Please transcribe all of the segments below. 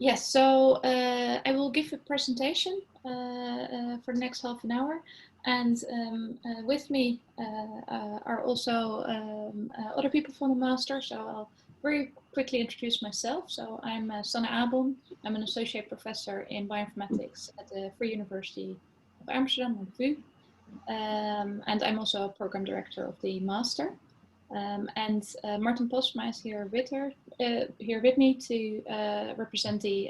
Yes, so I will give a presentation for the next half an hour, and with me are also other people from the master. So I'll very quickly introduce myself. So I'm Sanne Abon. I'm an associate professor in bioinformatics at the Free University of Amsterdam, or the VU, and I'm also a program director of the master. Martin Postma is here with me to represent the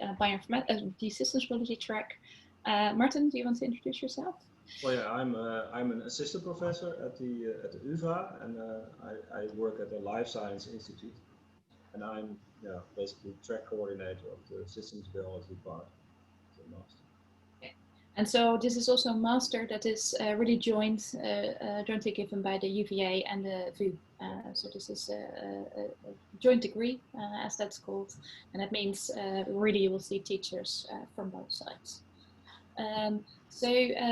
the systems biology track. Martin, do you want to introduce yourself? Well, yeah, I'm an assistant professor at the UvA, and I work at the Life Science Institute, and I'm basically track coordinator of the systems biology part of the master. And so this is also a master that is really jointly given by the UVA and the VU. So this is a joint degree, as that's called, and that means really you will see teachers from both sides. So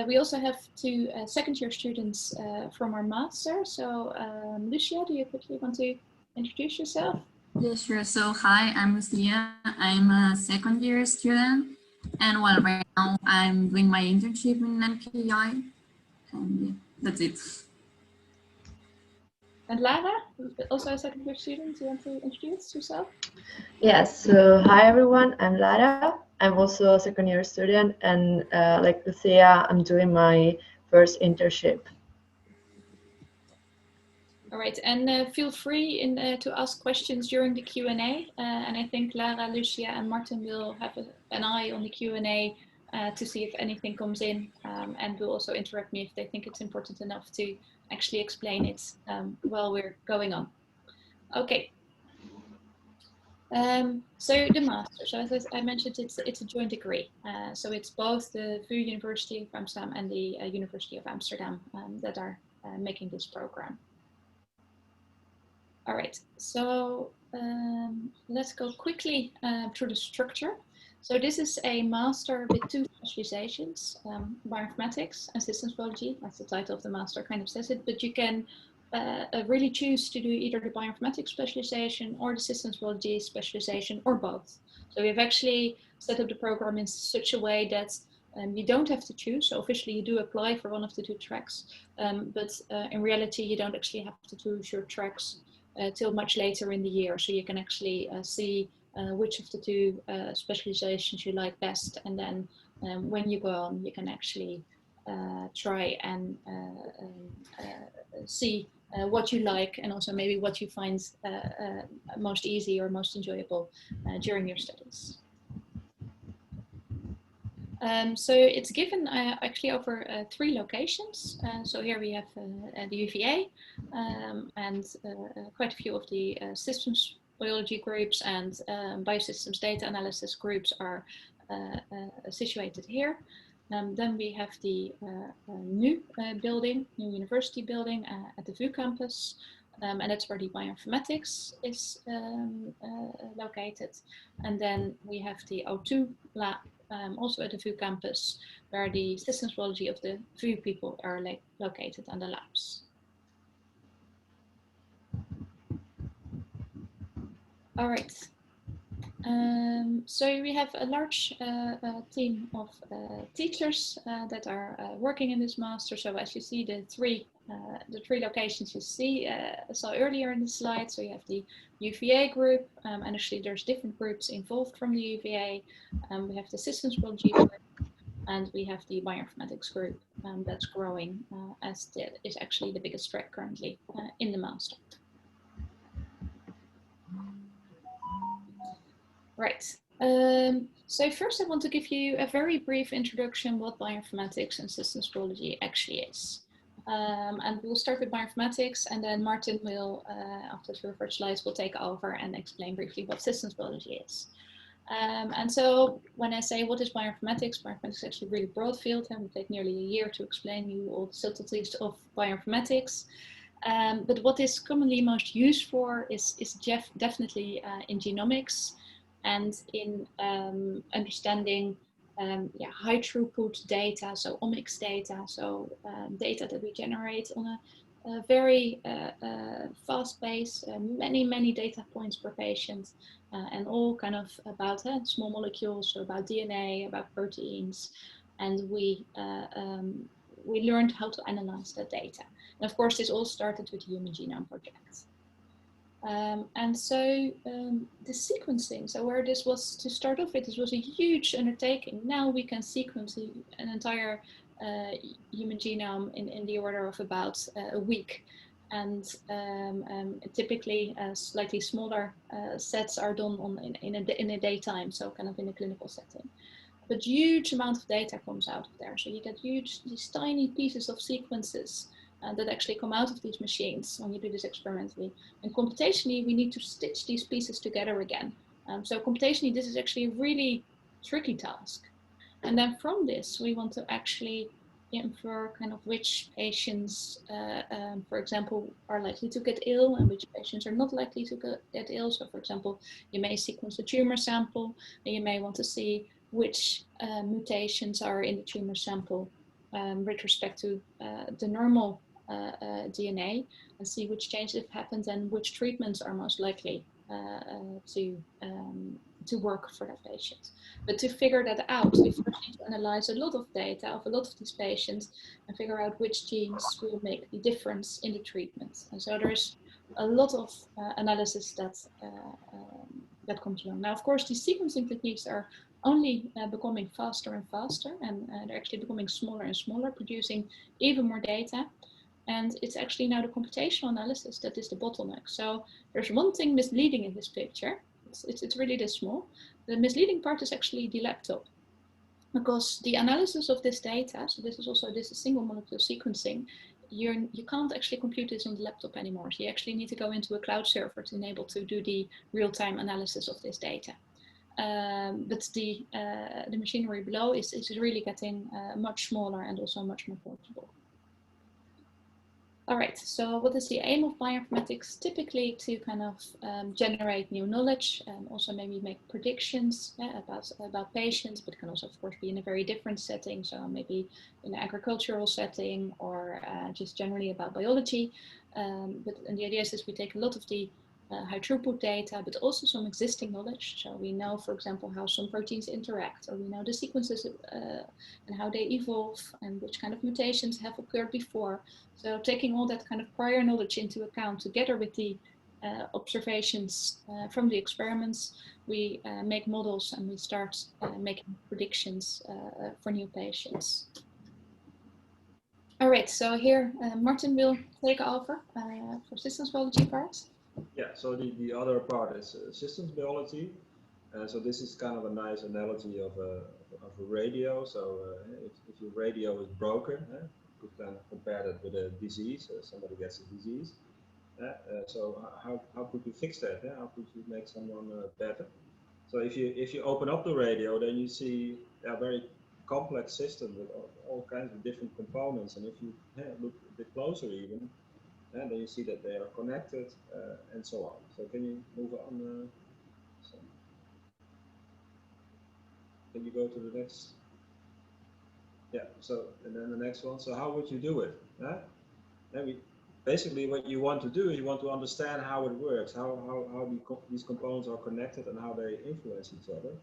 we also have two second-year students from our master. So Lucia, do you quickly want to introduce yourself? Yeah, sure. So hi, I'm Lucia. I'm a second-year student, and well, right now I'm doing my internship in NPI, and yeah, that's it. And Lara, also a second-year student, do you want to introduce yourself? Yes, so hi everyone, I'm Lara. I'm also a second year student, and like Lucia, I'm doing my first internship. All right, and feel free to ask questions during the Q&A. And I think Lara, Lucia, and Martin will have an eye on the Q&A to see if anything comes in, and will also interrupt me if they think it's important enough to actually explain it while we're going on. Okay. So the master, so as I mentioned, it's a joint degree. So it's both the VU University of Amsterdam and the University of Amsterdam that are making this program. All right, so let's go quickly through the structure. So this is a master with two specializations, bioinformatics and systems biology. That's the title of the master, kind of says it, but you can really choose to do either the bioinformatics specialization or the systems biology specialization, or both. So we've actually set up the program in such a way that you don't have to choose. So officially you do apply for one of the two tracks, but in reality you don't actually have to choose your tracks till much later in the year. So you can actually see which of the two specializations you like best, and then when you go on, you can actually try and see what you like, and also maybe what you find most easy or most enjoyable during your studies. So it's given actually over 3 locations. So here we have the UVA and quite a few of the systems biology groups and biosystems data analysis groups are situated here. Then we have the new building, new university building at the VU campus. And that's where the bioinformatics is located. And then we have the O2 lab, also at the VU campus, where the systems biology of the VU people are located and the labs. All right. So we have a large team of teachers that are working in this master. So as you see, the three locations you saw earlier in the slide. So you have the UVA group, and actually there's different groups involved from the UVA. We have the systems biology group, and we have the bioinformatics group that's growing as is actually the biggest track currently in the master. Right. So first I want to give you a very brief introduction what bioinformatics and systems biology actually is. And we'll start with bioinformatics, and then Martin will, after the first slides, will take over and explain briefly what systems biology is. And so when I say what is bioinformatics, bioinformatics is actually a really broad field, and we take nearly a year to explain you all the subtleties of bioinformatics. But what is commonly most used for is definitely in genomics, and in understanding high throughput data, so omics data, so data that we generate on a very fast pace, many data points per patient, and all kind of about small molecules, so about DNA, about proteins, and we learned how to analyze that data. And of course, this all started with the Human Genome Project. And so the sequencing, so where this was to start off with, this was a huge undertaking. Now we can sequence an entire human genome in the order of about a week. And typically slightly smaller sets are done in a daytime, so kind of in a clinical setting. But huge amount of data comes out of there. So you get these tiny pieces of sequences that actually come out of these machines when you do this experimentally. And computationally, we need to stitch these pieces together again. So computationally, this is actually a really tricky task. And then from this, we want to actually infer kind of which patients, for example, are likely to get ill and which patients are not likely to get ill. So for example, you may sequence the tumor sample and you may want to see which mutations are in the tumor sample with respect to the normal DNA, and see which changes have happened and which treatments are most likely to work for that patient. But to figure that out, we first need to analyze a lot of data of a lot of these patients and figure out which genes will make the difference in the treatment. And so there's a lot of analysis that comes along. Now, of course, these sequencing techniques are only becoming faster and faster, and they're actually becoming smaller and smaller, producing even more data. And it's actually now the computational analysis that is the bottleneck. So there's one thing misleading in this picture. It's really this small. The misleading part is actually the laptop, because the analysis of this data, so this is single molecule sequencing, you can't actually compute this on the laptop anymore. So you actually need to go into a cloud server to enable to do the real-time analysis of this data. But the machinery below is really getting much smaller and also much more portable. All right, so what is the aim of bioinformatics? Typically to kind of generate new knowledge, and also maybe make predictions about patients, but can also of course be in a very different setting. So maybe in an agricultural setting or just generally about biology. And the idea is we take a lot of the high throughput data, but also some existing knowledge. So we know, for example, how some proteins interact, or we know the sequences and how they evolve and which kind of mutations have occurred before. So taking all that kind of prior knowledge into account together with the observations from the experiments, we make models and we start making predictions for new patients. All right, so here Martin will take over for systems biology part. Yeah, so the other part is systems biology. So this is kind of a nice analogy of a radio. So if your radio is broken, you could kind of compare that with a disease. Somebody gets a disease. So how could you fix that? How could you make someone better? So if you open up the radio, then you see a very complex system with all kinds of different components. And if you look a bit closer even, and then you see that they are connected and so on. So can you move on? Can you go to the next? Yeah, so and then the next one. So how would you do it? Basically what you want to do is you want to understand how it works, how these components are connected and how they influence each other.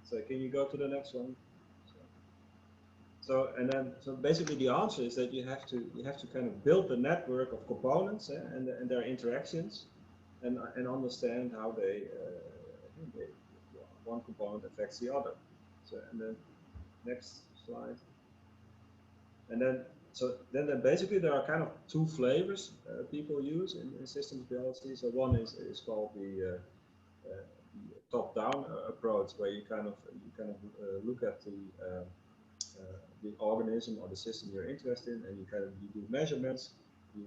So can you go to the next one? So basically the answer is that you have to kind of build the network of components and their interactions, and understand how they one component affects the other. So and then next slide. And then basically there are kind of two flavors people use in systems biology. So one is called the top-down approach, where you kind of look at the organism or the system you're interested in, and you do measurements, you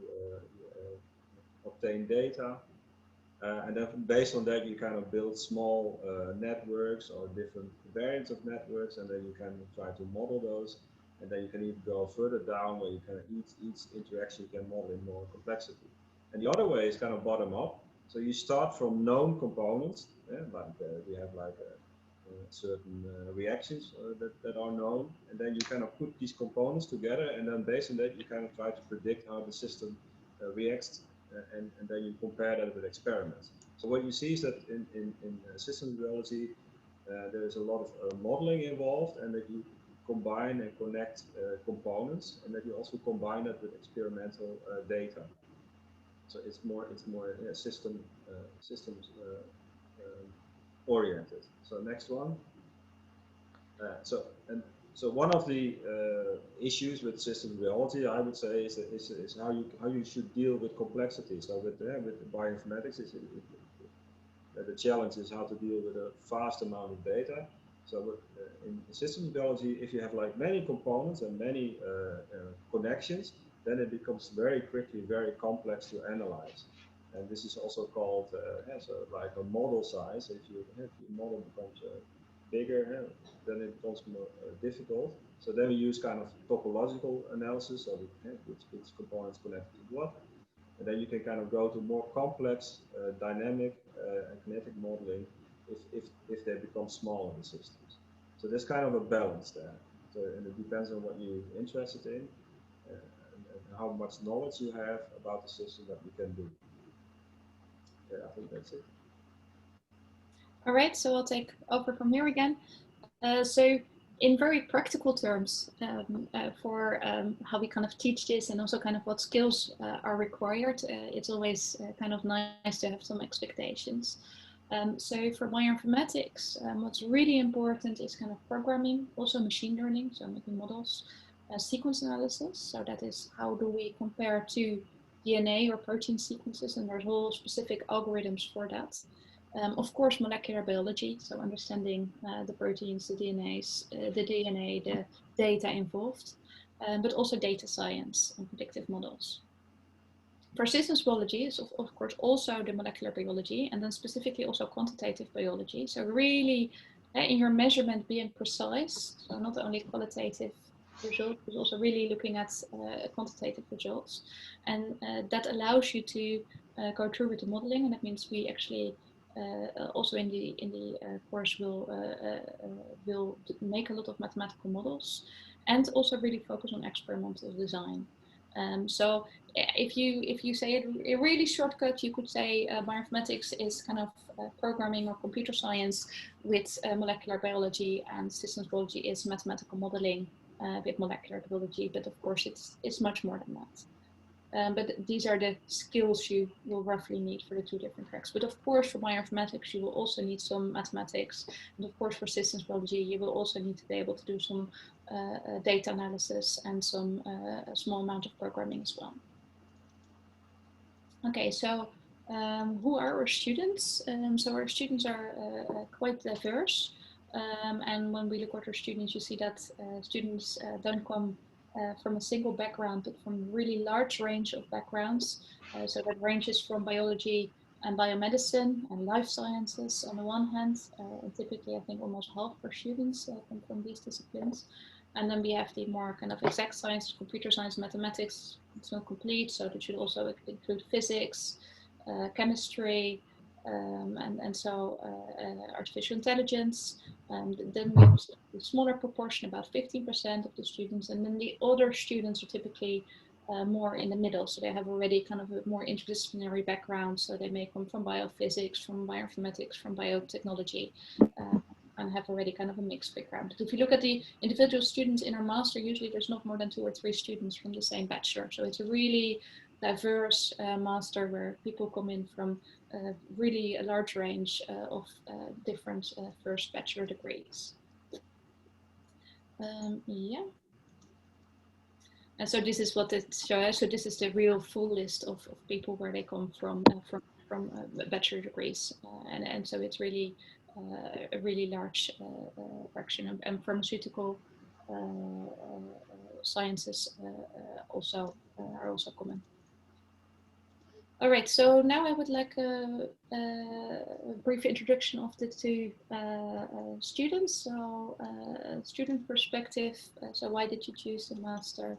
obtain data, and then based on that you kind of build small networks or different variants of networks, and then you can try to model those, and then you can even go further down where you can each interaction you can model in more complexity. And the other way is kind of bottom up. So you start from known components, like we have like certain reactions that are known, and then you kind of put these components together, and then based on that you kind of try to predict how the system reacts, and then you compare that with experiments. So what you see is that in systems biology there is a lot of modeling involved, and that you combine and connect components, and that you also combine that with experimental data. So it's more systems oriented. So next one. So one of the issues with systems biology, I would say, is how you should deal with complexity. So with bioinformatics, the challenge is how to deal with a vast amount of data. So in systems biology, if you have like many components and many connections, then it becomes very quickly very complex to analyze. And this is also called so like a model size. If your model becomes bigger, then it becomes more difficult. So then we use kind of topological analysis, so which components connect to what. And then you can kind of go to more complex dynamic and kinetic modeling if they become smaller in systems. So there's kind of a balance there. So, and it depends on what you're interested in and how much knowledge you have about the system that you can do. Yeah, I think that's it. All right, so I'll take over from here again. So in very practical terms, for how we kind of teach this and also kind of what skills are required, it's always kind of nice to have some expectations. So for bioinformatics, what's really important is kind of programming, also machine learning, so making models, sequence analysis. So that is how do we compare to DNA or protein sequences, and there's whole specific algorithms for that. Of course, molecular biology, so understanding the proteins, the DNAs, the DNA, the data involved, but also data science and predictive models. For systems biology is of course also the molecular biology, and then specifically also quantitative biology. So really in your measurement being precise, so not only qualitative results, but also really looking at quantitative results. And that allows you to go through with the modeling, and that means we actually also in the course will make a lot of mathematical models, and also really focus on experimental design. So if you say it really shortcut, you could say bioinformatics is kind of programming or computer science with molecular biology, and systems biology is mathematical modeling with molecular biology. But of course, it's much more than that. But these are the skills you will roughly need for the two different tracks. But of course, for bioinformatics, you will also need some mathematics. And of course, for systems biology, you will also need to be able to do some data analysis and some small amount of programming as well. Okay, so who are our students? So our students are quite diverse. And when we look at our students, you see that students don't come from a single background, but from a really large range of backgrounds. So that ranges from biology and biomedicine and life sciences on the one hand, and typically I think almost half of our students come from these disciplines. And then we have the more kind of exact sciences, computer science, mathematics. It's not complete, so that should also include physics, chemistry, and so artificial intelligence. And then we have a smaller proportion, about 15% of the students, and then the other students are typically more in the middle. So they have already kind of a more interdisciplinary background. So they may come from biophysics, from bioinformatics, from biotechnology, and have already kind of a mixed background. But if you look at the individual students in our master, usually there's not more than 2 or 3 students from the same bachelor. So it's a really diverse master where people come in from really a large range of different first bachelor degrees. Yeah. And so this is what it shows. So this is the real full list of people where they come from bachelor degrees, and so it's really a really large fraction, and pharmaceutical sciences also are also common. All right, so now I would like a brief introduction of the two students. So student perspective, so why did you choose the master?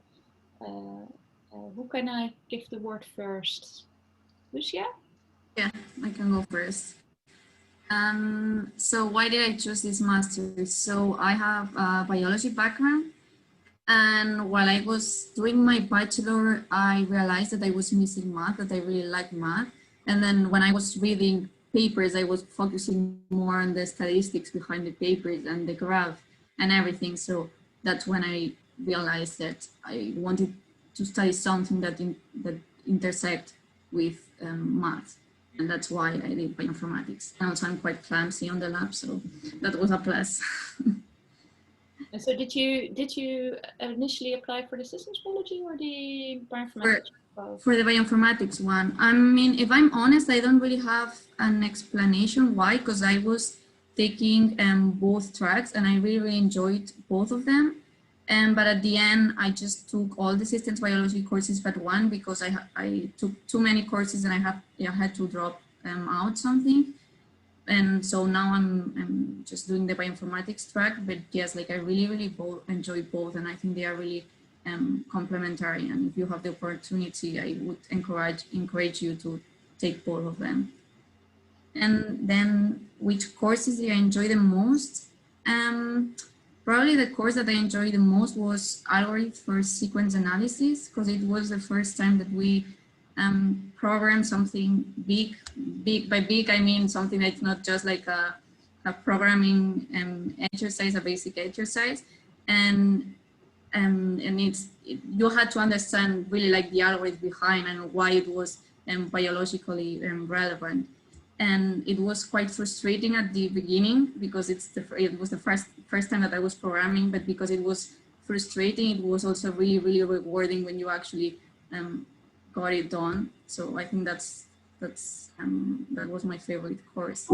Who can I give the word first? Lucia? Yeah, I can go first. So why did I choose this master? So I have a biology background, and while I was doing my bachelor, I realized that I was missing math, that I really like math. And then when I was reading papers, I was focusing more on the statistics behind the papers and the graph and everything. So that's when I realized that I wanted to study something that intersect with math. And that's why I did bioinformatics. And also I'm quite clumsy on the lab, so that was a plus. And so did you initially apply for the systems biology or the bioinformatics? For the bioinformatics one, I mean, if I'm honest, I don't really have an explanation why, because I was taking both tracks and I really, really enjoyed both of them. But at the end, I just took all the systems biology courses but one, because I took too many courses and I had to drop out something. And so now I'm just doing the bioinformatics track, but yes, like I really, really enjoy both, and I think they are really complementary. And if you have the opportunity, I would encourage you to take both of them. And then which courses do I enjoy the most? Probably the course that I enjoyed the most was algorithms for sequence analysis, because it was the first time that we program something big. By big, I mean something that's not just like a programming exercise, a basic exercise. And you had to understand really like the algorithm behind and why it was biologically relevant. And it was quite frustrating at the beginning, because it was the first time that I was programming, but because it was frustrating, it was also really, really rewarding when you actually got it done. So I think that was my favorite course.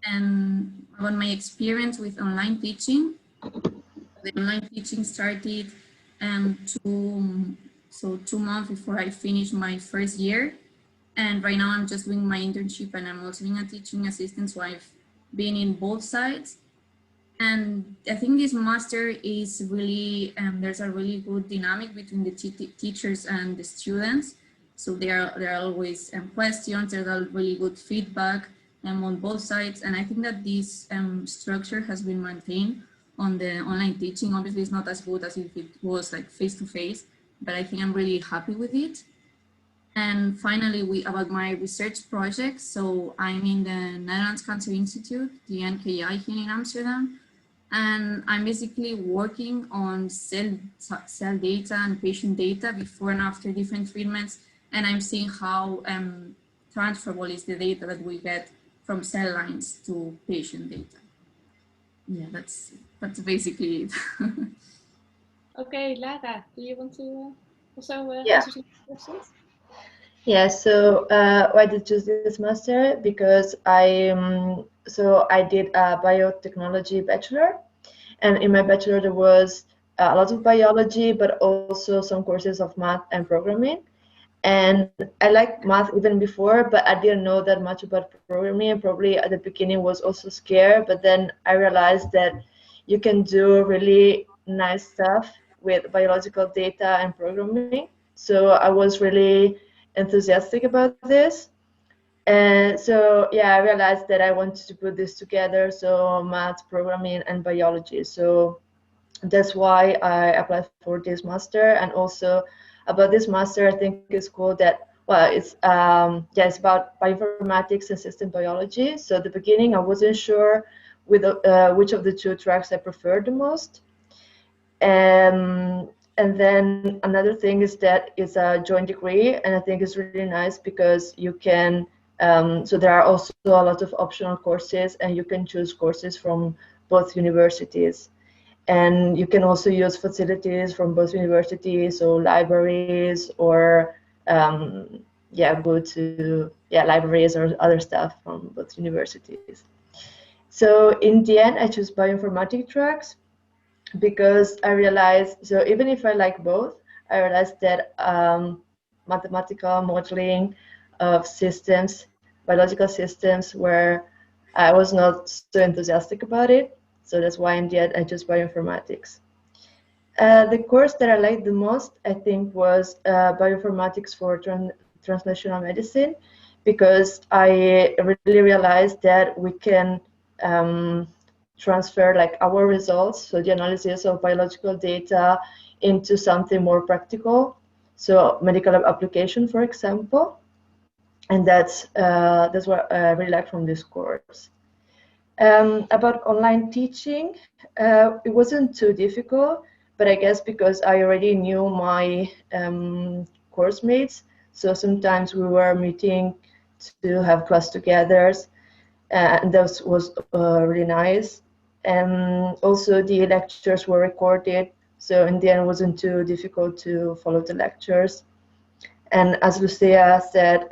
And about my experience with online teaching, the online teaching started 2 months before I finished my first year. And right now I'm just doing my internship, and I'm also being a teaching assistant. So I've been in both sides. And I think this master is really, there's a really good dynamic between the teachers and the students. So there are always questions, there's a really good feedback on both sides. And I think that this structure has been maintained on the online teaching. Obviously it's not as good as if it was like face-to-face, but I think I'm really happy with it. And finally, about my research project. So I'm in the Netherlands Cancer Institute, the NKI here in Amsterdam. And I'm basically working on cell data and patient data before and after different treatments. And I'm seeing how transferable is the data that we get from cell lines to patient data. Yeah, that's basically it. Okay, Lara, do you want to also Yeah. answer some questions? Yeah, so why did I choose this master? Because I did a biotechnology bachelor, and in my bachelor there was a lot of biology, but also some courses of math and programming. And I liked math even before, but I didn't know that much about programming, and probably at the beginning was also scared. But then I realized that you can do really nice stuff with biological data and programming. So I was really enthusiastic about this. And so, yeah, I realized that I wanted to put this together, so math, programming, and biology. So that's why I applied for this master. And also about this master, I think it's cool that, well, it's it's about bioinformatics and system biology. So at the beginning, I wasn't sure with which of the two tracks I preferred the most. And then another thing is that it's a joint degree, and I think it's really nice because you can, so there are also a lot of optional courses, and you can choose courses from both universities. And you can also use facilities from both universities, so libraries, or go to libraries or other stuff from both universities. So in the end, I choose bioinformatics tracks because I realized, so even if I like both, I realized that mathematical modeling of systems, biological systems, where I was not so enthusiastic about it. So that's why in the end I chose bioinformatics. The course that I liked the most, I think, was bioinformatics for translational medicine, because I really realized that we can transfer like our results, so the analysis of biological data, into something more practical, so medical application, for example. And that's what I really like from this course. About online teaching, it wasn't too difficult, but I guess because I already knew my course mates, so sometimes we were meeting to have class together, and that was really nice. And also the lectures were recorded, so in the end it wasn't too difficult to follow the lectures. And as Lucia said,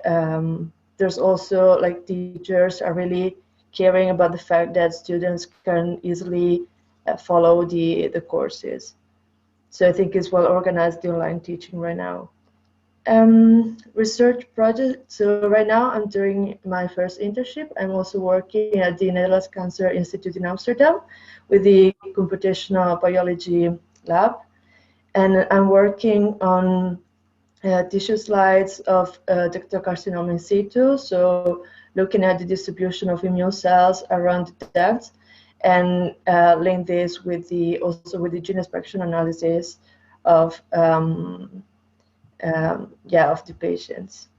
there's also like teachers are really caring about the fact that students can easily follow the courses. So I think it's well organized, the online teaching right now. Research project. So right now I'm doing my first internship. I'm also working at the Netherlands Cancer Institute in Amsterdam with the computational biology lab. And I'm working on tissue slides of ductal carcinoma in situ, so looking at the distribution of immune cells around the duct, and link this with also with the gene expression analysis of of the patients.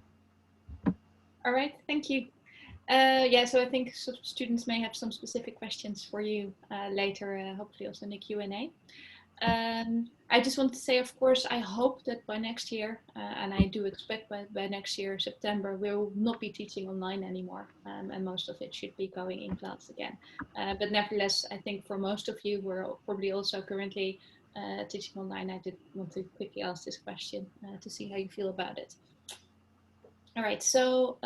All right, thank you. Yeah, so I think students may have some specific questions for you later, hopefully also in the Q&A. I just want to say, of course, I hope that by next year, and I do expect by next year, September, we will not be teaching online anymore, and most of it should be going in class again. But nevertheless, I think for most of you, we're probably also currently teaching online. I did want to quickly ask this question to see how you feel about it. All right, so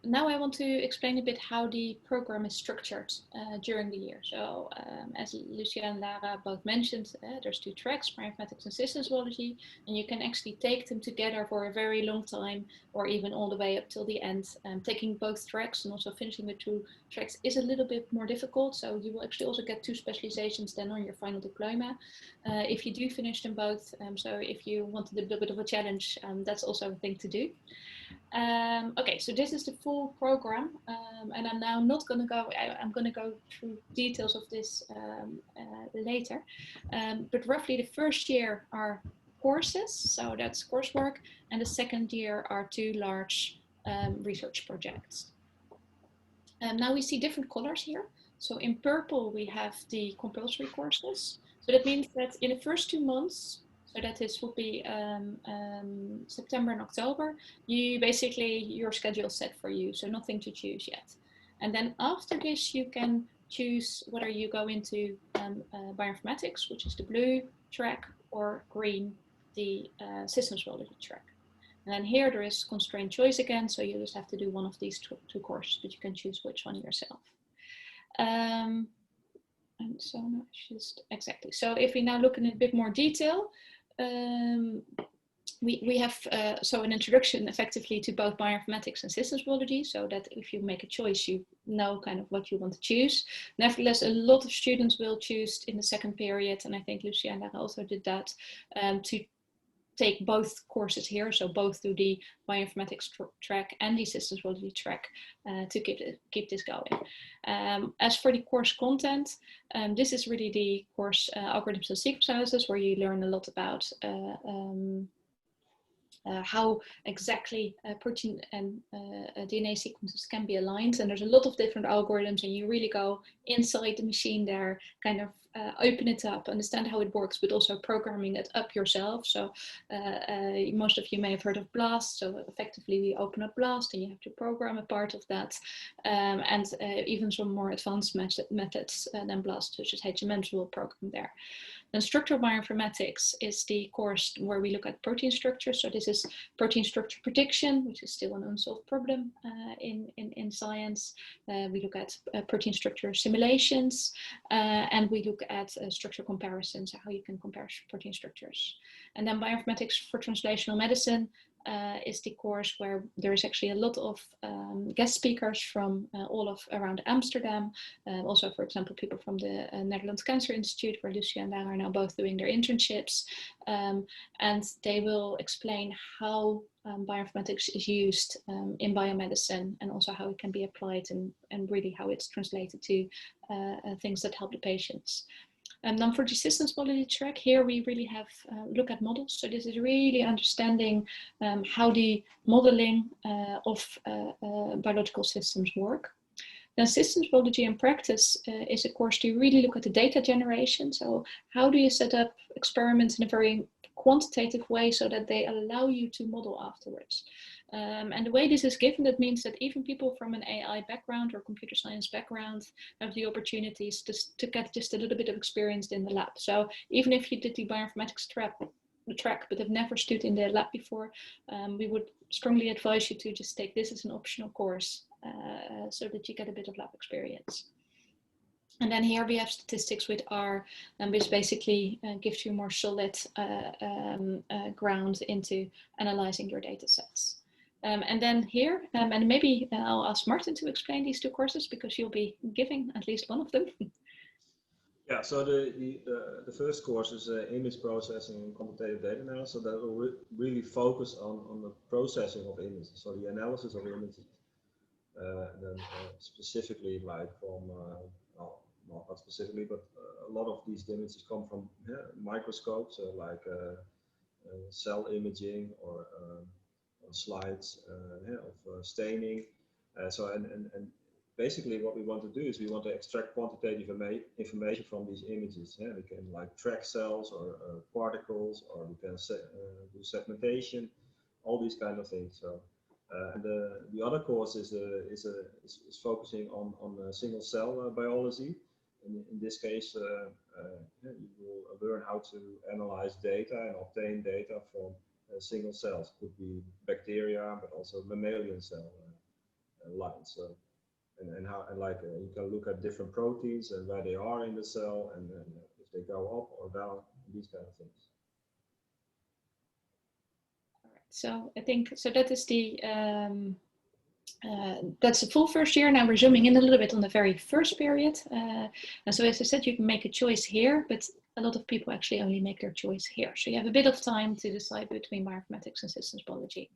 now I want to explain a bit how the program is structured during the year. So as Lucia and Lara both mentioned, there's 2 tracks, bioinformatics and systems biology, and you can actually take them together for a very long time, or even all the way up till the end. Taking both tracks and also finishing with 2 tracks is a little bit more difficult, so you will actually also get 2 specializations then on your final diploma if you do finish them both. So if you wanted a little bit of a challenge, that's also a thing to do. Okay, so this is the full program, and I'm now not going to go, I'm going to go through details of this later, but roughly the first year are courses, so that's coursework, and the second year are 2 large research projects. Now we see different colors here. So in purple we have the compulsory courses, so that means that in the first 2 months, so that this will be September and October, you basically, your schedule is set for you, so nothing to choose yet. And then after this, you can choose whether you go into bioinformatics, which is the blue track, or green, the systems biology track. And then here there is constrained choice again, so you just have to do one of these 2 courses, but you can choose which one yourself. And so no, just exactly. So if we now look in a bit more detail, we have so an introduction effectively to both bioinformatics and systems biology, so that if you make a choice, you know kind of what you want to choose. Nevertheless, a lot of students will choose in the second period, and I think Lucia and Lara also did that, to take both courses here, so both do the bioinformatics track and the systems biology track to keep this going. As for the course content, this is really the course algorithms and sequence analysis, where you learn a lot about how exactly protein and DNA sequences can be aligned. And there's a lot of different algorithms, and you really go inside the machine there, kind of open it up, understand how it works, but also programming it up yourself. So most of you may have heard of BLAST. So effectively we open up BLAST and you have to program a part of that. And even some more advanced methods than BLAST, such as HMMs, will program there. Then structural bioinformatics is the course where we look at protein structure. So this is protein structure prediction, which is still an unsolved problem in science. We look at protein structure simulations, and we look at structure comparisons, how you can compare protein structures. And then bioinformatics for translational medicine is the course where there is actually a lot of guest speakers from all of around Amsterdam. Also, for example, people from the Netherlands Cancer Institute, where Lucia and Lara are now both doing their internships. And they will explain how bioinformatics is used in biomedicine, and also how it can be applied, and really how it's translated to things that help the patients. And then for the systems biology track, here we really have look at models. So this is really understanding how the modeling of biological systems work. Then systems biology in practice is a course to really look at the data generation. So how do you set up experiments in a very quantitative way so that they allow you to model afterwards? And the way this is given, that means that even people from an AI background or computer science background have the opportunities to get just a little bit of experience in the lab. So even if you did the bioinformatics track but have never stood in the lab before, we would strongly advise you to just take this as an optional course so that you get a bit of lab experience. And then here we have statistics with R, which basically gives you more solid ground into analyzing your data sets. And then here, and maybe I'll ask Martin to explain these two courses, because you'll be giving at least one of them. Yeah, so the first course is image processing and quantitative data analysis. So that will really focus on the processing of images, so the analysis of images. Then specifically, like from, well, not specifically, but a lot of these images come from microscopes, like cell imaging or slides of staining. So basically what we want to do is we want to extract quantitative information from these images. We can like track cells or particles, or we can do segmentation, all these kind of things. So and the other course is focusing on single cell biology. In this case, you will learn how to analyze data and obtain data from single cells. Could be bacteria, but also mammalian cell lines. So, and how, and like you can look at different proteins and where they are in the cell, and if they go up or down, these kind of things. All right. So I think so. That is the that's the full first year. Now we're zooming in a little bit on the very first period. And so as I said, you can make a choice here, but a lot of people actually only make their choice here. So you have a bit of time to decide between bioinformatics and systems biology.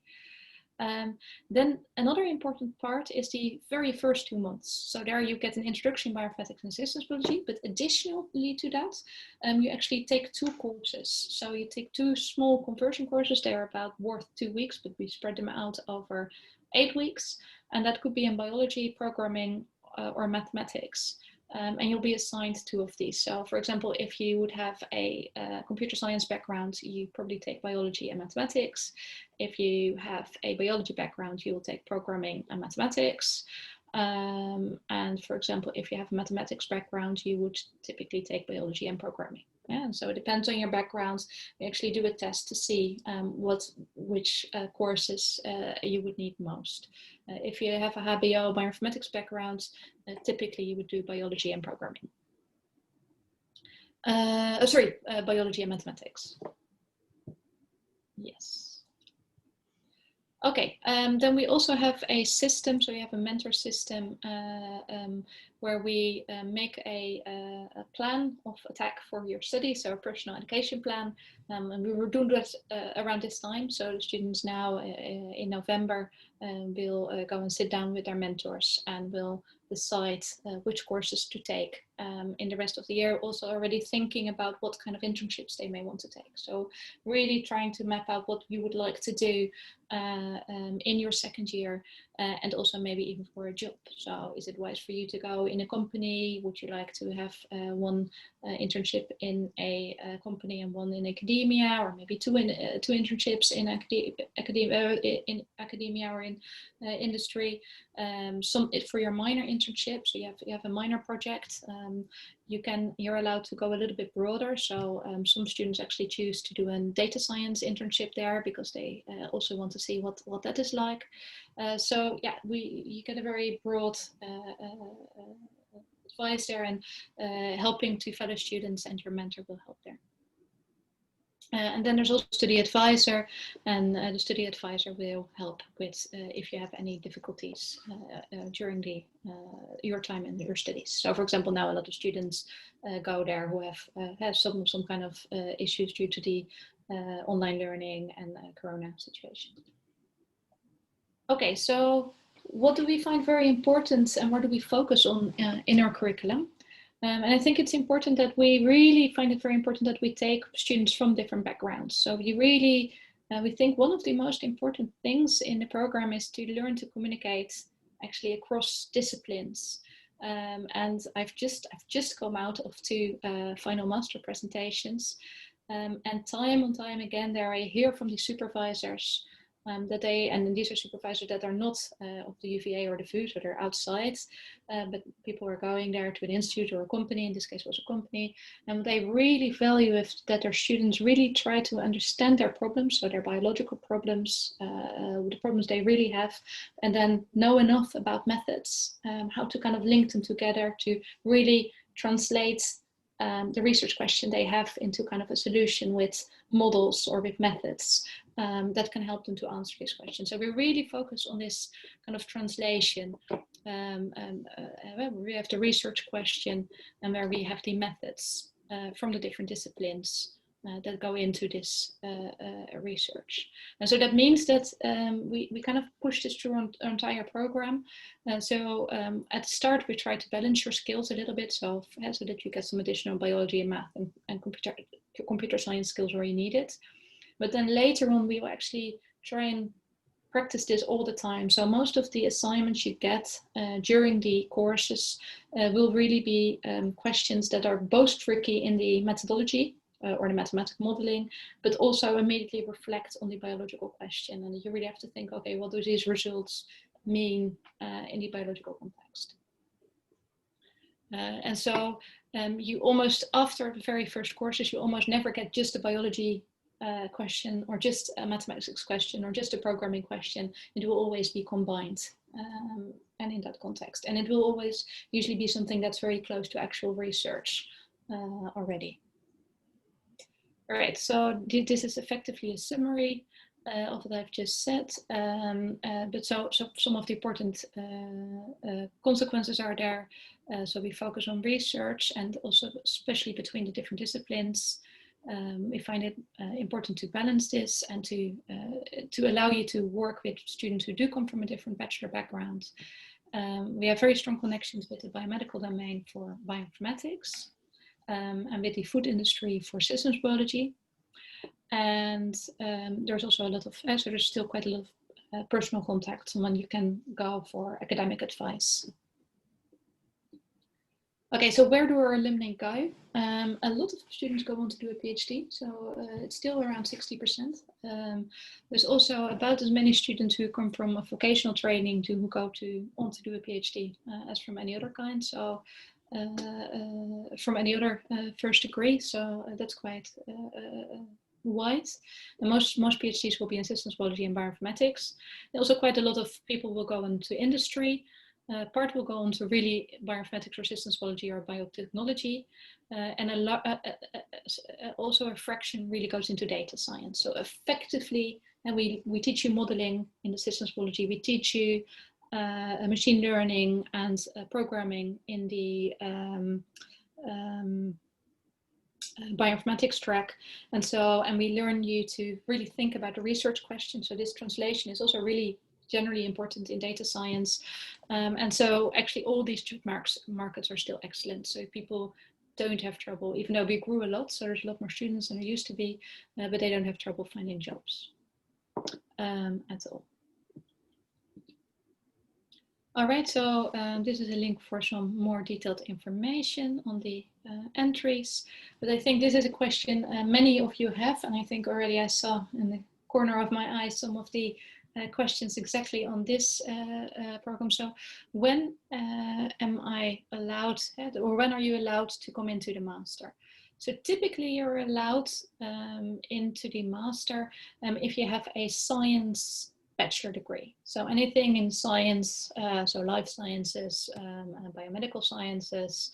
Then another important part is the very first 2 months. So there you get an introduction in bioinformatics and systems biology, but additionally to that, you actually take 2 courses. So you take 2 small conversion courses. They're about worth 2 weeks, but we spread them out over 8 weeks. And that could be in biology, programming, or mathematics. And you'll be assigned 2 of these. So for example, if you would have a computer science background, you probably take biology and mathematics. If you have a biology background, you will take programming and mathematics. And for example, if you have a mathematics background, you would typically take biology and programming. Yeah, and so it depends on your background. We actually do a test to see which courses you would need most. If you have a HBO bioinformatics background, typically you would do biology and programming. Biology and mathematics. Yes. Okay, then we also have a system, so we have a mentor system where we make a plan of attack for your study, so a personal education plan, and we were doing that around this time, so the students now in November will go and sit down with their mentors and will decide which courses to take in the rest of the year, also already thinking about what kind of internships they may want to take. So really trying to map out what you would like to do in your second year, and also maybe even for a job. So is it wise for you to go in a company? Would you like to have one internship in a company and one in academia, or maybe two internships in academia or in industry? Some for your minor internship, so you have a minor project. You're allowed to go a little bit broader. So some students actually choose to do a data science internship there because they also want to see what that is like. So yeah, you get a very broad advice there, and helping to fellow students, and your mentor will help there. And then there's also study advisor, and the study advisor will help with if you have any difficulties during your time in your studies. So for example, now a lot of students go there who have some kind of issues due to the online learning and corona situation. Okay, so what do we find very important and what do we focus on in our curriculum? And I think it's important that we really find it very important that we take students from different backgrounds. So you really, we think one of the most important things in the program is to learn to communicate actually across disciplines. And I've just come out of 2 final master presentations. And time and time again, there I hear from the supervisors that they, and these are supervisors that are not of the UVA or the VU, so they're outside, but people are going there to an institute or a company, in this case was a company, and they really value that their students really try to understand their problems, so their biological problems, the problems they really have, and then know enough about methods, how to kind of link them together to really translate the research question they have into kind of a solution with models or with methods that can help them to answer these questions. So we really focus on this kind of translation. We have the research question and where we have the methods from the different disciplines that go into this research. And so that means that we kind of push this through our entire program. So at the start, we try to balance your skills a little bit so that you get some additional biology and math and computer science skills where you need it. But then later on, we will actually try and practice this all the time. So most of the assignments you get during the courses will really be questions that are both tricky in the methodology or the mathematical modeling, but also immediately reflect on the biological question. And you really have to think, okay, what do these results mean in the biological context? And so you almost, after the very first courses, you almost never get just a biology question or just a mathematics question or just a programming question. It will always be combined and in that context. And it will always usually be something that's very close to actual research already. All right, so this is effectively a summary of what I've just said. But so some of the important consequences are there. So we focus on research and also especially between the different disciplines. We find it important to balance this and to allow you to work with students who do come from a different bachelor background. We have very strong connections with the biomedical domain for bioinformatics and with the food industry for systems biology. And there's also a lot of, so there's still quite a lot of personal contact when you can go for academic advice. Okay, so where do our alumni go? A lot of students go on to do a PhD, so it's still around 60%. There's also about as many students who come from a vocational training who go on to do a PhD as from any other kind. So from any other first degree, so that's quite wide. And most PhDs will be in systems biology and bioinformatics. Also quite a lot of people will go into industry. Part will go on to really bioinformatics or systems biology or biotechnology, and also a fraction really goes into data science. So effectively, and we teach you modeling in the systems biology, we teach you machine learning and programming in the bioinformatics track, and we learn you to really think about the research question. So this translation is also really generally important in data science, and so actually all these job markets are still excellent. So people don't have trouble, even though we grew a lot, so there's a lot more students than there used to be, but they don't have trouble finding jobs at all. All right, so this is a link for some more detailed information on the entries, but I think this is a question many of you have, and I think already I saw in the corner of my eye some of the questions exactly on this program. So when am I allowed, or when are you allowed to come into the master? So typically you're allowed into the master if you have a science bachelor degree. So anything in science, so life sciences, biomedical sciences,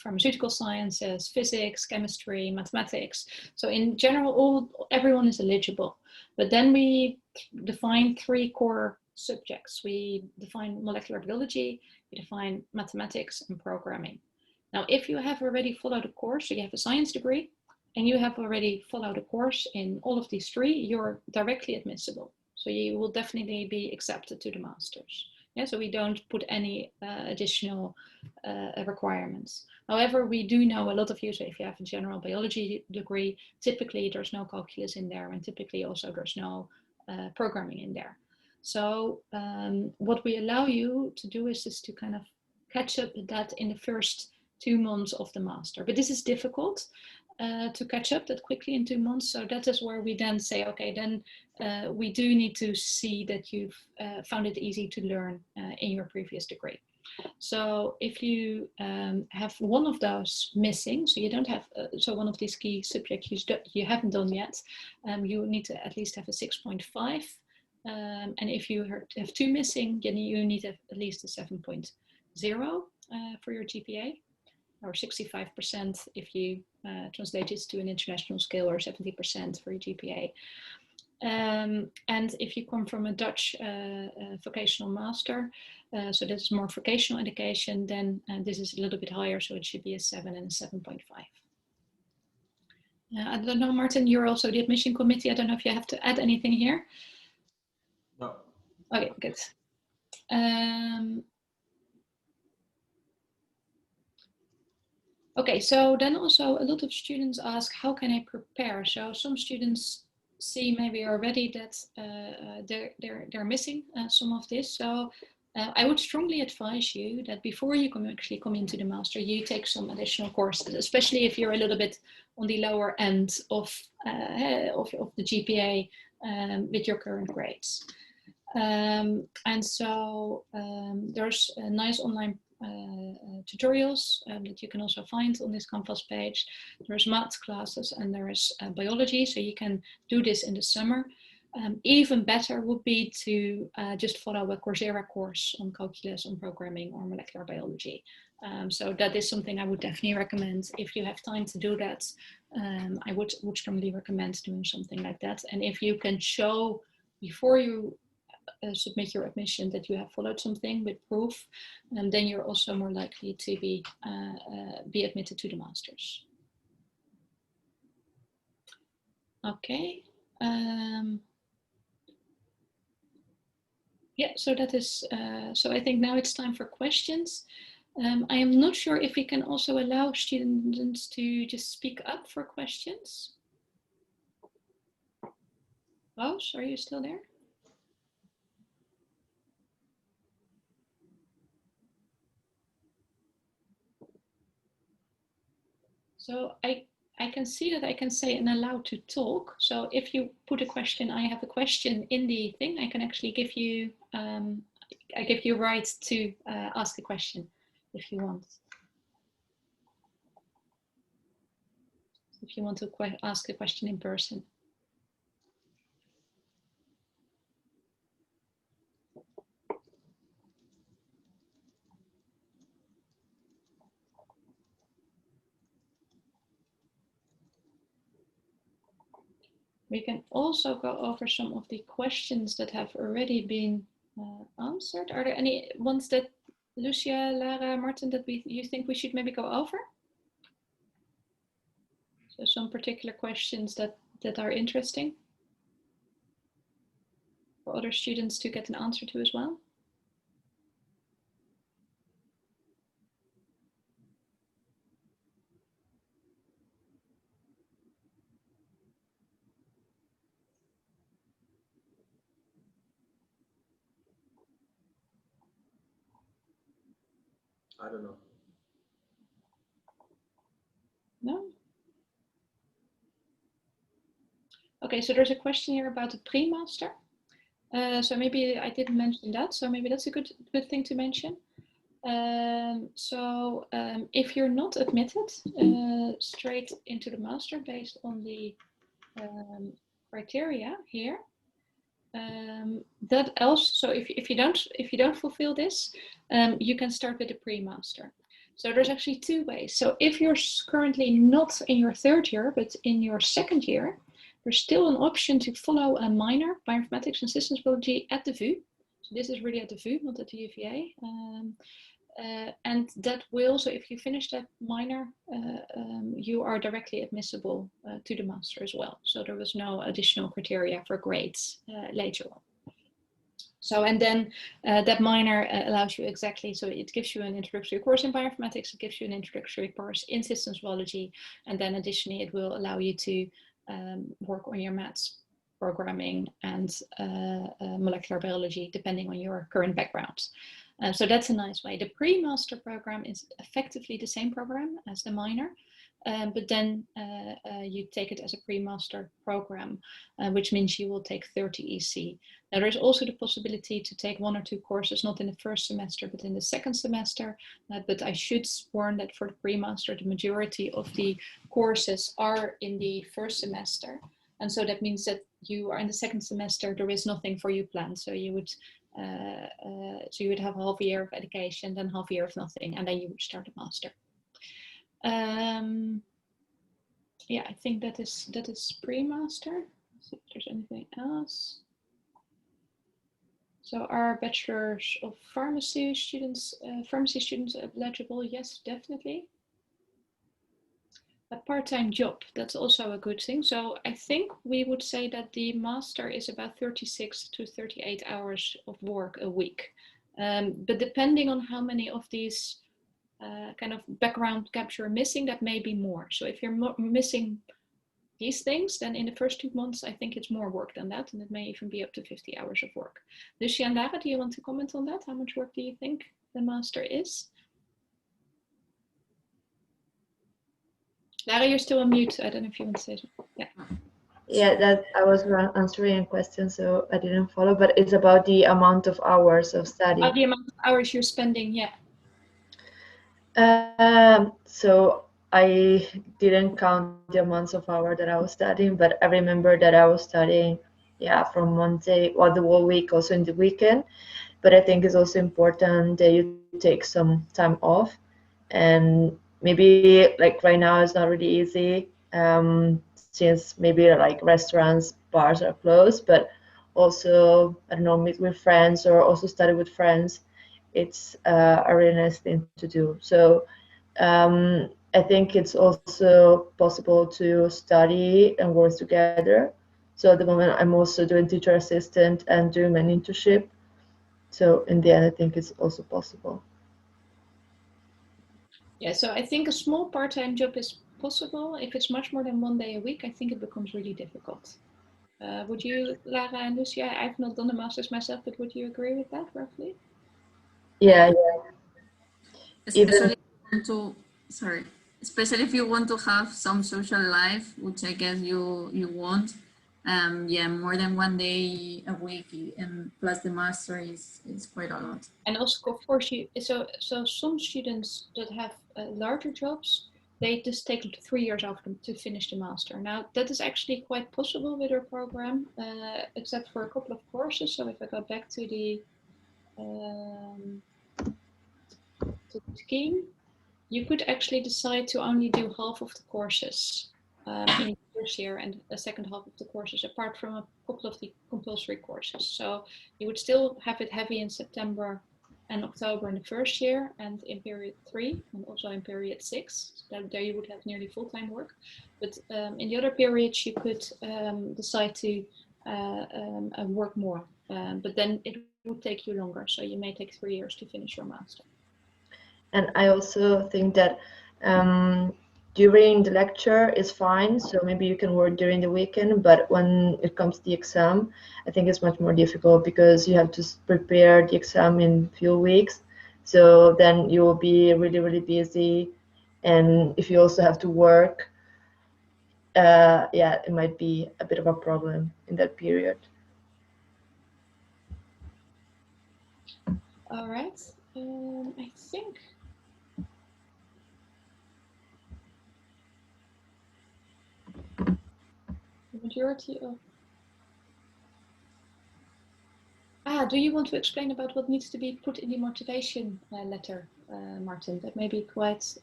pharmaceutical sciences, physics, chemistry, mathematics. So in general, everyone is eligible. But then we define 3 core subjects. We define molecular biology, we define mathematics and programming. Now, if you have already followed a course, so you have a science degree, and you have already followed a course in all of these 3, you're directly admissible. So you will definitely be accepted to the masters. Yeah, so we don't put any additional requirements. However, we do know a lot of you, so if you have a general biology degree, typically there's no calculus in there, and typically also there's no programming in there. So what we allow you to do is just to kind of catch up with that in the first 2 months of the master. But this is difficult to catch up that quickly in 2 months. So that is where we then say, okay, then we do need to see that you've found it easy to learn in your previous degree. So if you have one of those missing, so you don't have, so one of these key subjects you haven't done yet, you need to at least have a 6.5. And if you have 2 missing, then you need at least a 7.0 for your GPA, or 65% if you translate this to an international scale, or 70% for your GPA. And if you come from a Dutch vocational master, so that's more vocational education, then this is a little bit higher, so it should be a 7 and a 7.5. I don't know, Martin, you're also the admission committee. I don't know if you have to add anything here. No. Okay, good. Okay, so then also a lot of students ask, how can I prepare? So some students see maybe already that they're missing some of this. So I would strongly advise you that before you actually come into the master, you take some additional courses, especially if you're a little bit on the lower end of the GPA with your current grades. And so there's a nice online tutorials that you can also find on this Canvas page. There's math classes and there is biology, so you can do this in the summer. Even better would be to just follow a Coursera course on calculus, on programming, or molecular biology. So that is something I would definitely recommend. If you have time to do that, I would strongly recommend doing something like that. And if you can show before you submit your admission that you have followed something with proof, and then you're also more likely to be admitted to the masters. Okay. Yeah, so that is, so I think now it's time for questions. I am not sure if we can also allow students to just speak up for questions. Roos, are you still there? So I can see that I can say and allowed to talk. So if you put a question, I have a question in the thing, I can actually give you, I give you right to ask a question if you want. If you want to ask a question in person. We can also go over some of the questions that have already been answered. Are there any ones that Lucia, Lara, Martin, that you think we should maybe go over? So some particular questions that are interesting for other students to get an answer to as well? I don't know. No? Okay, so there's a question here about the pre-master. So maybe I didn't mention that, so maybe that's a good thing to mention. If you're not admitted straight into the master based on the criteria here, that else, so if you don't fulfill this, you can start with a pre-master. So there's actually 2 ways. So if you're currently not in your 3rd year, but in your 2nd year, there's still an option to follow a minor bioinformatics and systems biology at the VU. So this is really at the VU, not at the UVA. And that will, so if you finish that minor, you are directly admissible to the master as well. So there was no additional criteria for grades later on. So, and then that minor allows you exactly, so it gives you an introductory course in bioinformatics, it gives you an introductory course in systems biology, and then additionally it will allow you to work on your maths, programming, and molecular biology, depending on your current background. So that's a nice way. The pre-master program is effectively the same program as the minor, but then you take it as a pre-master program, which means you will take 30 EC. Now there's also the possibility to take 1 or 2 courses, not in the first semester, but in the second semester. But I should warn that for the pre-master, the majority of the courses are in the first semester. And so that means that you are in the second semester, there is nothing for you planned. So you would have half a year of education, then half a year of nothing, and then you would start a master. Yeah, I think that is pre-master. Let's see if there's anything else. So are bachelors of pharmacy students eligible? Yes, definitely. A part-time job, that's also a good thing. So I think we would say that the master is about 36 to 38 hours of work a week. But depending on how many of these kind of background gaps you're missing, that may be more. So if you're missing these things, then in the first 2 months, I think it's more work than that, and it may even be up to 50 hours of work. Lucia and Lara, do you want to comment on that? How much work do you think the master is? Lara, you're still on mute. I don't know if you want to say something. Yeah. Yeah, that I was answering a question, so I didn't follow, but it's about the amount of hours of study. The amount of hours you're spending, yeah. So I didn't count the amounts of hours that I was studying, but I remember that I was studying, yeah, from Monday, well, the whole week, also in the weekend. But I think it's also important that you take some time off, and maybe like right now it's not really easy, since maybe like restaurants, bars are closed, but also, I don't know, meet with friends or also study with friends. It's a really nice thing to do. So I think it's also possible to study and work together. So at the moment, I'm also doing teacher assistant and doing my internship. So in the end, I think it's also possible. Yeah, so I think a small part-time job is possible. If it's much more than 1 day a week, I think it becomes really difficult. Would you, Lara and Lucia, I've not done a master's myself, but would you agree with that roughly? Yeah. Especially especially if you want to have some social life, which I guess you want. Yeah, more than 1 day a week, and plus the master is quite a lot. And also, of course, so some students that have larger jobs, they just take 3 years after them to finish the master. Now, that is actually quite possible with our program, except for a couple of courses. So if I go back to the scheme, you could actually decide to only do half of the courses in the first year and the second half of the courses, apart from a couple of the compulsory courses. So you would still have it heavy in September and October in the first year, and in period 3, and also in period 6. So there you would have nearly full-time work. But in the other periods, you could decide to work more, but then it would take you longer. So you may take 3 years to finish your master. And I also think that during the lecture is fine, so maybe you can work during the weekend, but when it comes to the exam, I think it's much more difficult because you have to prepare the exam in a few weeks. So then you will be really, really busy. And if you also have to work, yeah, it might be a bit of a problem in that period. All right, I think the majority of... do you want to explain about what needs to be put in the motivation letter, Martin? That may be quite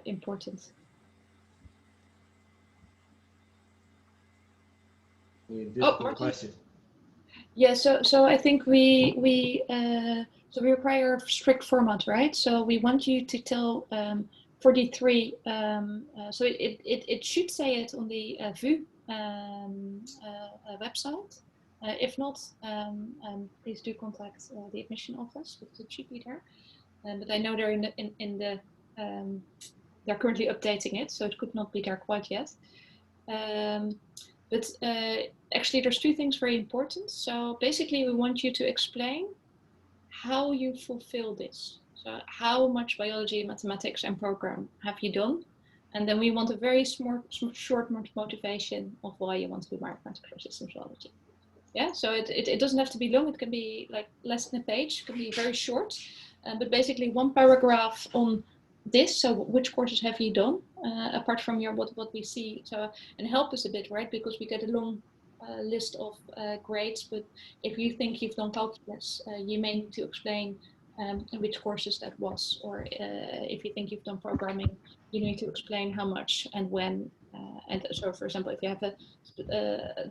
important. Difficult question. Yeah, so I think we require a strict format, right? So we want you to tell 43. So it should say it on the VU website. If not, please do contact the admission office, because it should be there. But I know they're they're currently updating it, so it could not be there quite yet. But actually, there's two things very important. So basically, we want you to explain how you fulfill this. So how much biology, mathematics, and program have you done? And then we want a very short motivation of why you want to do bioinformatics or systems biology. Yeah, so it doesn't have to be long. It can be like less than a page. It can be very short, but basically one paragraph on this. So which courses have you done apart from your what we see? So, and help us a bit, right? Because we get a long list of grades, but if you think you've done calculus, you may need to explain which courses that was, or if you think you've done programming, you need to explain how much and when. And so, for example, if you have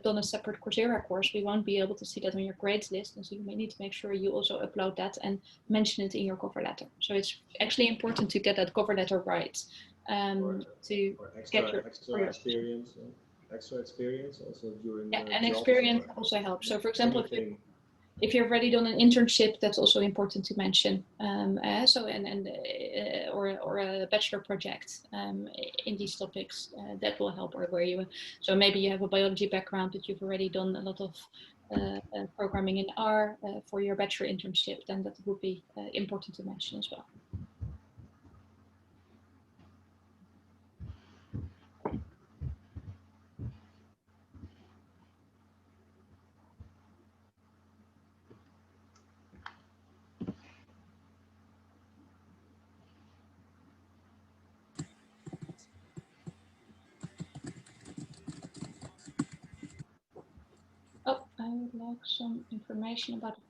done a separate Coursera course, we won't be able to see that on your grades list, and so you may need to make sure you also upload that and mention it in your cover letter. So it's actually important to get that cover letter right to extra, get your experience. Extra experience also during and experience also helps. So for example, if you've already done an internship, that's also important to mention. Or a bachelor project in these topics, that will help. Or where you, so maybe you have a biology background, but you've already done a lot of programming in R for your bachelor internship, then that would be important to mention as well. Oh, I would like some information about the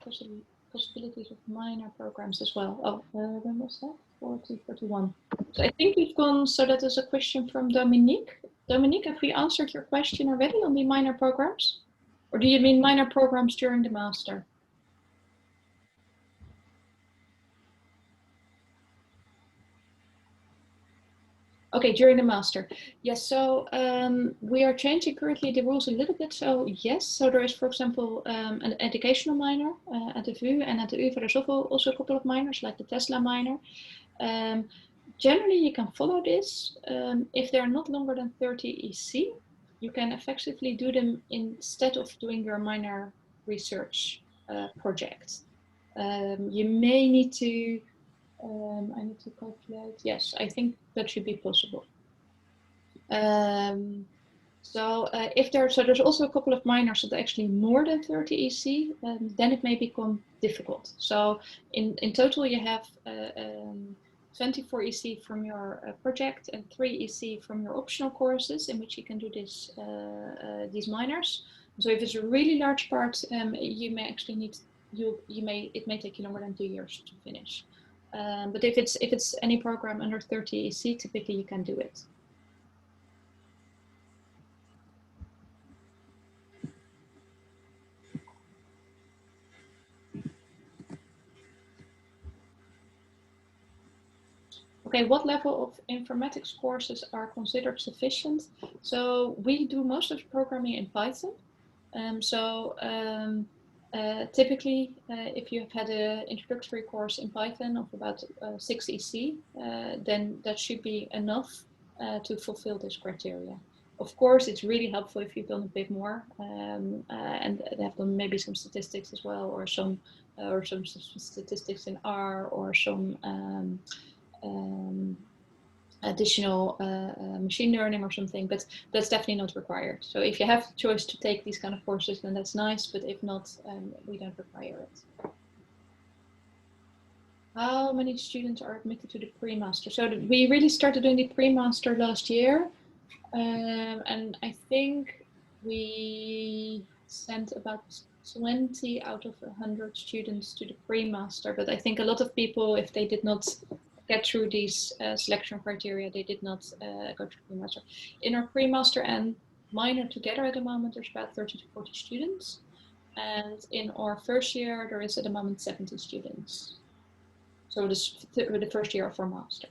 possibilities of minor programs as well. Oh, when was that? 41. So I think we've gone, so that is a question from Dominique. Dominique, have we answered your question already on the minor programs? Or do you mean minor programs during the master? Okay, during the master. Yes, so we are changing currently the rules a little bit. So yes, so there is, for example, an educational minor at the VU, and at the UvA there's also a couple of minors, like the Tesla minor. Generally, you can follow this. If they're not longer than 30 EC, you can effectively do them instead of doing your minor research project. You may need to I need to calculate. Yes, I think that should be possible. If there's also a couple of minors that are actually more than 30 EC, then it may become difficult. So in total, you have 24 EC from your project and 3 EC from your optional courses in which you can do this these minors. So if it's a really large part, you may actually need it may take you longer than 2 years to finish. But if it's any program under 30 EC, typically you can do it. Okay, what level of informatics courses are considered sufficient? So we do most of the programming in Python. Typically, if you have had an introductory course in Python of about 6 EC, then that should be enough to fulfill this criteria. Of course, it's really helpful if you've done a bit more and have done maybe some statistics as well, or some statistics in R, or some additional machine learning or something, but that's definitely not required. So if you have the choice to take these kind of courses, then that's nice, but if not, we don't require it. How many students are admitted to the pre-master? So we really started doing the pre-master last year, and I think we sent about 20 out of 100 students to the pre-master, but I think a lot of people, if they did not get through these selection criteria, they did not go to pre-master. In our pre-master and minor together at the moment, there's about 30 to 40 students. And in our first year, there is at the moment 70 students. So this the first year of our master.